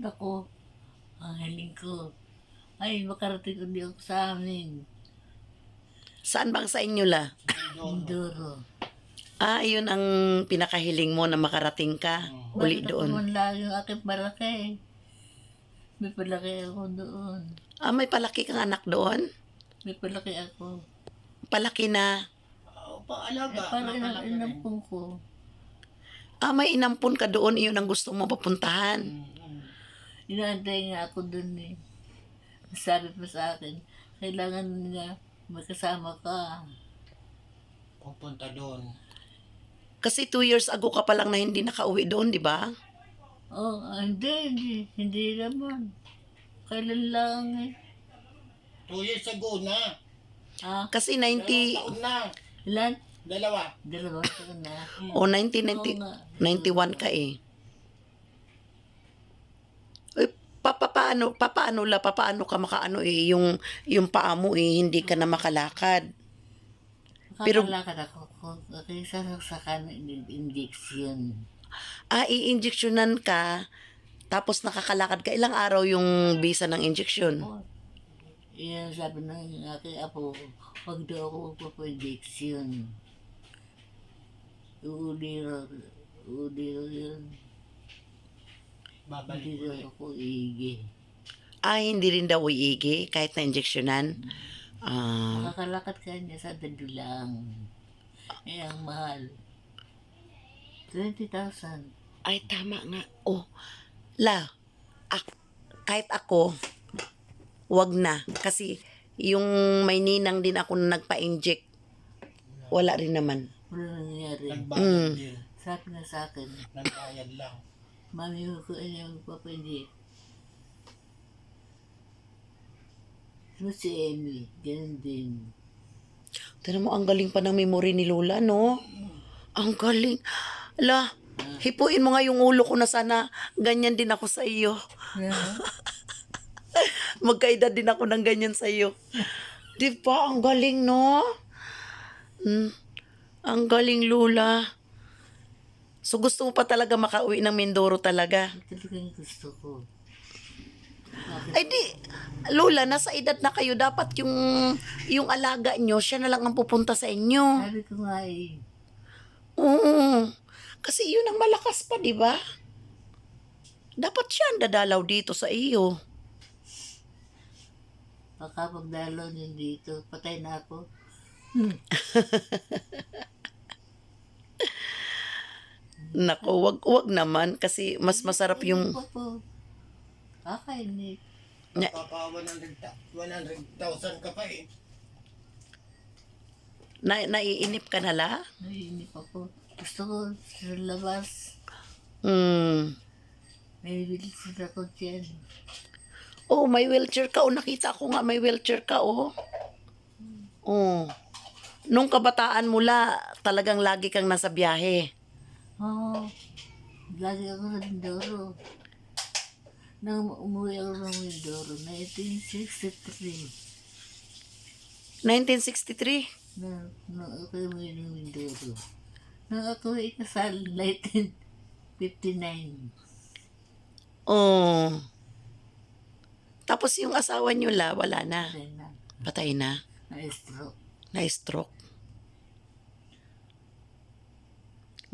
Naku, ang hiling ko ay makarating ulit ako sa amin. Saan bang sa inyo la? Mindoro. Yun ang pinakahiling mo na makarating ka uli Bakit ako doon. man lang yung aking palaki? May palaki ako doon. May palaki kang anak doon? May palaki ako. Palaki na. Eh, parang inampong ko. May inampun ka doon, iyon ang gusto mo papuntahan. Inaantay nga ako doon eh. Sabi pa sa akin, kailangan niya may kasama ka. Pupunta doon. Kasi 2 years ago ka pa lang na hindi nakauwi doon, di ba? Hindi naman. Kailan lang eh. 2 years ago na. Kasi 90, Taon na. Ilan? Dalawa. Dalawa ka na. o 1990, 91 ka eh. Papaano ka makaano eh, yung paa mo eh, hindi ka na makalakad. Pero- Makakalakad ako kung sasaksakan ng injection. I-injectionan ka, tapos nakakalakad ka. Ilang araw yung visa ng injection? Yan sabi ng aking apo, wag daw ako magpapa-injection. Uli raw yun. Babalik Hindi daw ulit. ako iigi. Hindi rin daw iigi kahit na injectionan. Makakalakad ka niya sa dali lang. Eh, ang mahal. 20,000. Ay, tama nga. Kahit ako, wag na. Kasi yung may ninang din ako na nagpa-inject, wala rin naman. Wala nangyari. Nagbayad din. Sabi na sa akin, Nagbayad lang. mami ko ay magpapa-inject. So si Emily, ganun din. Tignan mo, ang galing pa ng memory ni Lola, no? Ang galing. Hipuin mo nga yung ulo ko na sana ganyan din ako sa iyo. Magkaedad din ako ng ganyan sa iyo. Di ba? Ang galing, no? Ang galing, Lola. So, gusto mo pa talaga makauwi ng Mindoro talaga? Talagang gusto ko. Ay di, Lola, nasa edad na kayo. Dapat yung alaga nyo, siya na lang ang pupunta sa inyo. Sabi ko nga eh, Oo. Kasi yun ang malakas pa, di ba? Dapat siya ang dadalaw dito sa iyo. baka pagdalaw niyo dito, patay na ako. Nako, wag naman kasi mas masarap yung Kakainit. Papa 100,000 ka pa eh. naiinip ka na la? Nahinip ako. Gusto ko sa labas. May bilis ako dyan. Oh, may wheelchair ka. Nakita ko nga may wheelchair ka, oh. Oh. Nung kabataan mula, talagang lagi kang nasa biyahe. Oo. Lagi ako sa Mindoro. Nang umuwi ako ng Mindoro, 1963. 1963? Na ako umuwi ng Mindoro. Nang ako ikasal, 1959. Oh. Tapos yung asawa nyo la, wala na. Patay na. Patay na. Na-stroke. Na-stroke.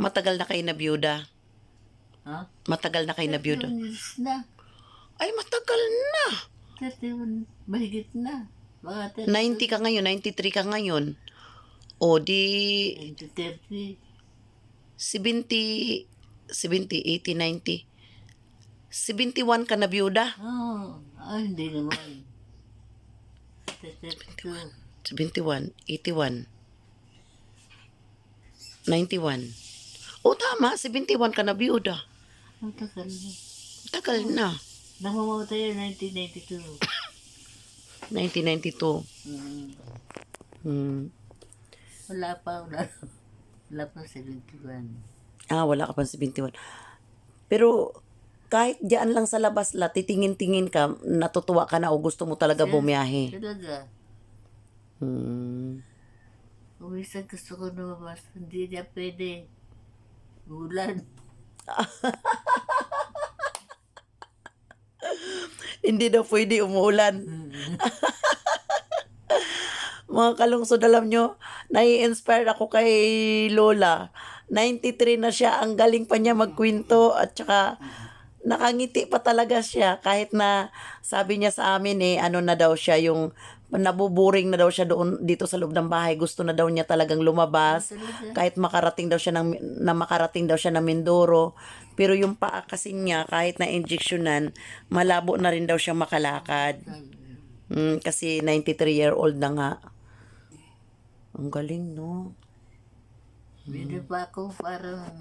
Matagal na kayo na byuda. Ha? Matagal na kayo na byuda. 31 years na. Ay, matagal na. 31, mahigit na. Baka 90 ka ngayon, 93 ka ngayon. O di 30. 70, 80, 90. 71 ka na byuda. Oo. Hindi naman. 32. 71, 81, 91. O tama, 71 ka na byuda. Ang tagal na. Tagal na. Namamatay yung 1992. 1992. Wala pa 71. Wala ka pang 71. Pero kahit diyan lang sa labas la, titingin-tingin ka, natutuwa ka na o gusto mo talaga bumiyahe. Talaga. Umisan gusto ko lumabas. Hindi niya pwede. Ulan. Hindi daw pwede umuulan. Mga kalungsod, alam nyo, nai-inspire ako kay Lola. 93 na siya, ang galing pa niya magkwento at saka nakangiti pa talaga siya kahit na sabi niya sa amin ano na daw siya yung nabuburing na daw siya doon dito sa loob ng bahay. Gusto na daw niya talagang lumabas Talaga. kahit makarating daw siya makarating daw siya ng Mindoro. Pero yung paa kasi niya kahit na injectionan, malabo na rin daw siya makalakad. Kasi 93-year-old na nga. Ang galing, no? Bili pa ako parang,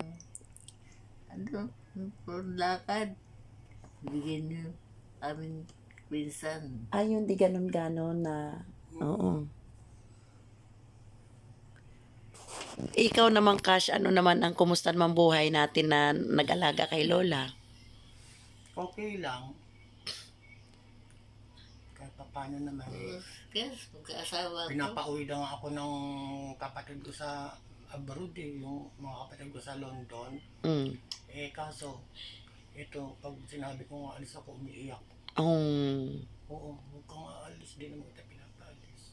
ano, lakad. Bigyan niyo amin pinsan. Ayun, di ganon-ganon na. Oo. Ikaw naman, Cash, ano naman ang kumusta naman buhay natin na nag-alaga kay Lola? Okay lang. Kahit pa paano naman. Kaya magkaasawa ko. Pinapauwi na nga ako ng kapatid ko sa abroad yung mga kapatid ko sa London. Mm. Kaso, ito, pag sinabi ko nga alis ako, umiiyak. Oo, huwag kang aalis, di naman kita pinapaalis.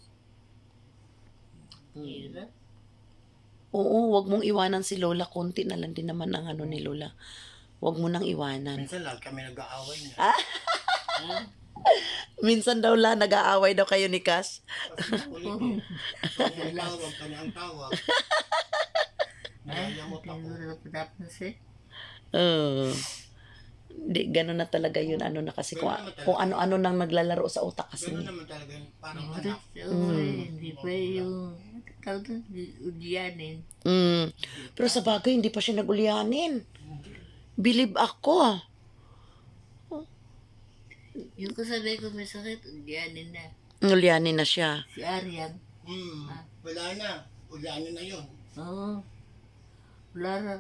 Hirap. Oo, wag mong iwanan si Lola. Konti na lang din naman ang ano ni Lola. Wag mo nang iwanan. Minsan lang kami nag-aaway niya. Minsan daw la, nag-aaway daw kayo ni Cash. Ulit eh. Pag kanya ang tawag. Nayayamot ako. Hirap tapos eh. Di, gano'n na talaga yun. Ano na kasi, kung ano-ano nang naglalaro sa utak kasi. Gano'n naman talaga yun, parang Hirap. anak. Oo eh. Hindi pa yung tawag doon, udyanin. Pero sa bagay, hindi pa siya nag-ulyanin. Believe ako. Yung kasabi ko may sakit, udyanin na. Ulyanin na siya. Si Arian. Wala na. Ulanin na yun. Oo. Wala na.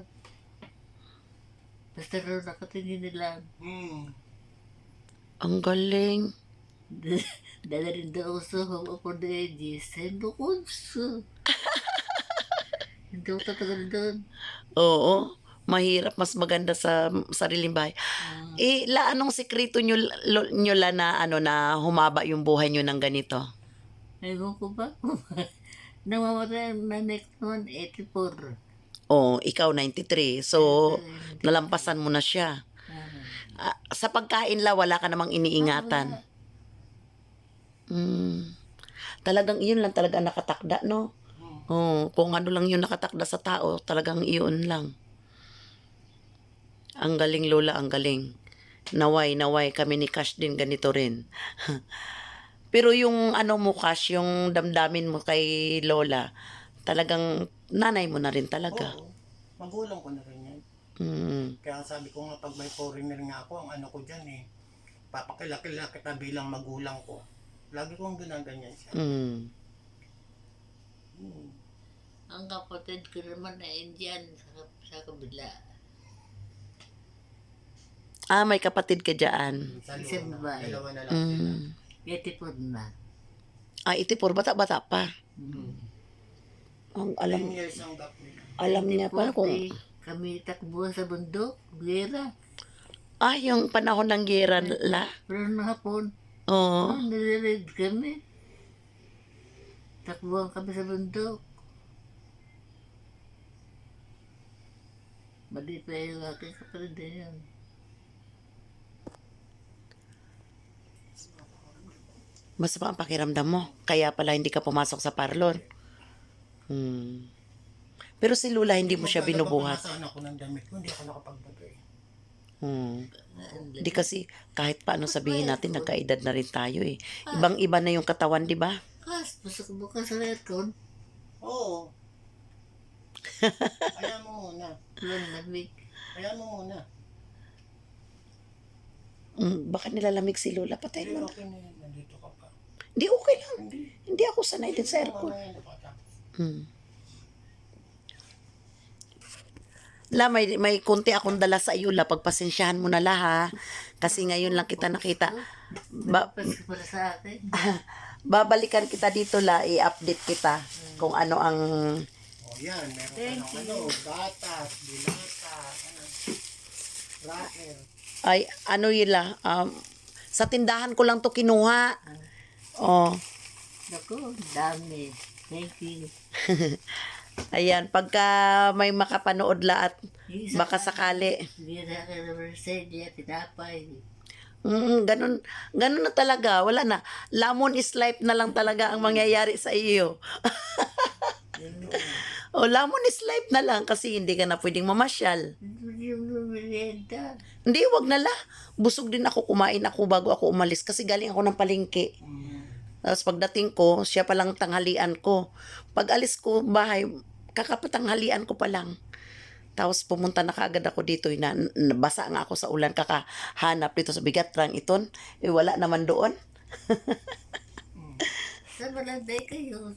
Basta rin nakatingin nila. Ang galing. Dala rin daw sa home for the ages. Sendo ko sa. Hindi ko tatagal doon. Oo. Mahirap, mas maganda sa sariling bahay. Anong sekreto nyo la na, na humaba yung buhay nyo ng ganito? Ewan ko ba? Namamatay ang nanay ko naman, 84. Ikaw 93. So, nalampasan mo na siya. Sa pagkain la, wala ka namang iniingatan. Talagang iyon lang talaga nakatakda, no? Kung ano lang yung nakatakda sa tao, talagang iyon lang. Ang galing, Lola, ang galing. Naway kami ni Cash din ganito rin. Pero yung mo, Cash, yung damdamin mo kay Lola, talagang nanay mo na rin talaga. Oo. Magulang ko na rin yan. Kaya sabi ko nga, pag may foreigner nga ako, ang ano ko dyan papakilakila kita bilang magulang ko. Lagi kong ginaganyan siya. Ang kapatid ko naman na Indian sa kabila. May kapatid ka dyan. Sa Isang loob, babae. dalawa na lang sila. 84 na. 84, bata-bata pa. Ang 10 years ang gap nila. alam niya pa kung... Kami takbuhan sa bundok, gera. yung panahon ng gera la. Pero nung hapon, Oo. nalirid kami. Takbuhan kami sa bundok. Mali pa yung aking kapatid na yun. Masama ang pakiramdam mo. Kaya pala hindi ka pumasok sa parlor. Pero si Lula, hindi mo siya binubuhat. Pagkakasaan ako ng damit ko, hindi ako nakapagbagay. Hindi kasi kahit paano sabihin natin, nagkaedad na rin tayo eh. Ibang-iba na yung katawan, di ba? Pasok bukas sa aircon. Oo. Ayaw mo muna. Walang lamig. Ayaw mo muna. Baka nilalamig si Lola, patay Hindi, mo. okay na yun. Nandito ka pa. Hindi, okay lang. Hindi ako sanay din sa aircon. La, may konti akong dala sa iyo, la. Pagpasensyahan mo na la, ha? Kasi ngayon lang kita nakita. Pasok para sa akin. Babalikan kita dito, la. I-update kita kung ano ang... Yan, meron ka ng gatas, dilata, rocker. Ay, ano yun la? Sa tindahan ko lang to kinuha. Oh. Naku, dami. Thank you. Ayan, pagka may makapanood lahat, baka sakali. Hindi na ka na Mercedes, tinapay. Ganun na talaga. Wala na. Lamon is life na lang talaga ang mangyayari sa iyo. O, lamon is life na lang kasi hindi ka na pwedeng mamasyal. Hindi yung merienda. Hindi, wag na la. Busog din ako, kumain ako bago ako umalis kasi galing ako ng palengke. Tapos pagdating ko, siya palang tanghalian ko. Pag alis ko bahay, kakapatanghalian ko pa lang. Tapos pumunta na kaagad ako dito. Nabasa nga ako sa ulan, kakahanap dito sa Bigatrang iton. Wala naman doon. Sa Malanday kayo,